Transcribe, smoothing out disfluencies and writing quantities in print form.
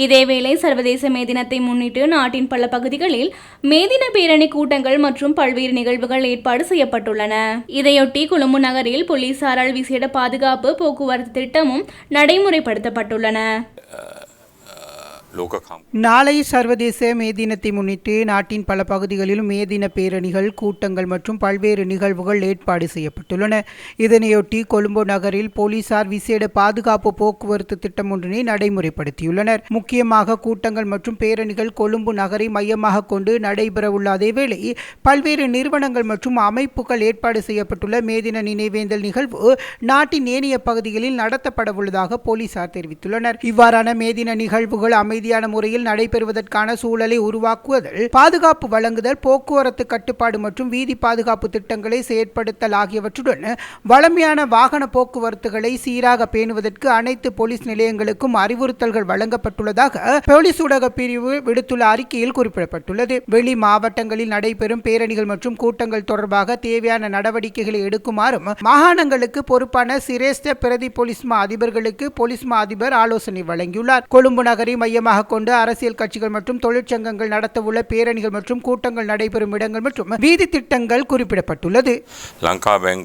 இதேவேளை சர்வதேச மே தினத்தை முன்னிட்டு நாட்டின் பல பகுதிகளில் மே தின பேரணி கூட்டங்கள் மற்றும் பல்வேறு நிகழ்வுகள் ஏற்பாடு செய்யப்பட்டுள்ளன. இதையொட்டி கொழும்பு நகரில் போலீசாரால் விசேட பாதுகாப்பு போக்குவரத்து திட்டமும் நடைமுறைப்படுத்தப்பட்டுள்ளன. நாளை சர்வதேச மே தினத்தை முன்னிட்டு நாட்டின் பல பகுதிகளிலும் மே தின பேரணிகள் கூட்டங்கள் மற்றும் பல்வேறு நிகழ்வுகள் ஏற்பாடு செய்யப்பட்டுள்ளன. இதனையொட்டி கொழும்பு நகரில் போலீசார் விசேட பாதுகாப்பு போக்குவரத்து திட்டம் ஒன்றினை நடைமுறைப்படுத்தியுள்ளனர். முக்கியமாக கூட்டங்கள் மற்றும் பேரணிகள் கொழும்பு நகரை மையமாக கொண்டு நடைபெறவுள்ள அதேவேளை பல்வேறு நிறுவனங்கள் மற்றும் அமைப்புகள் ஏற்பாடு செய்யப்பட்டுள்ள மே தின நினைவேந்தல் நிகழ்வு நாட்டின் ஏனைய பகுதிகளில் நடத்தப்படவுள்ளதாக போலீசார் தெரிவித்துள்ளனர். இவ்வாறான மே தின நிகழ்வுகள் அமைதியான முறையில் நடைபெறுவதற்கான சூழலை உருவாக்குவதில், பாதுகாப்பு வழங்குதல், போக்குவரத்து கட்டுப்பாடு மற்றும் வீதி பாதுகாப்பு திட்டங்களை செயற்படுத்தல் ஆகியவற்றுடன் வழமையான வாகன போக்குவரத்துகளை சீராக பேணுவதற்கு அனைத்து போலீஸ் நிலையங்களுக்கும் அறிவுறுத்தல்கள் வழங்கப்பட்டுள்ளதாக போலீஸ் ஊடக பிரிவு விடுத்துள்ள அறிக்கையில் குறிப்பிடப்பட்டுள்ளது. வெளி மாவட்டங்களில் நடைபெறும் பேரணிகள் மற்றும் கூட்டங்கள் தொடர்பாக தேவையான நடவடிக்கைகளை எடுக்குமாறும் மாகாணங்களுக்கு பொறுப்பான சிரேஷ்ட பிரதி போலீஸ் மா அதிபர்களுக்கு போலீஸ் மா அதிபர் ஆலோசனை வழங்கியுள்ளார். கொழும்பு நகரை மையமாக கொண்டு அரசியல் கட்சிகள் மற்றும் தொழிற்சங்கங்கள் நடத்தவுள்ள பேரணிகள் மற்றும் கூட்டங்கள் நடைபெறும் இடங்கள் மற்றும் வீதி திட்டங்கள் குறிப்பிடப்பட்டுள்ளது.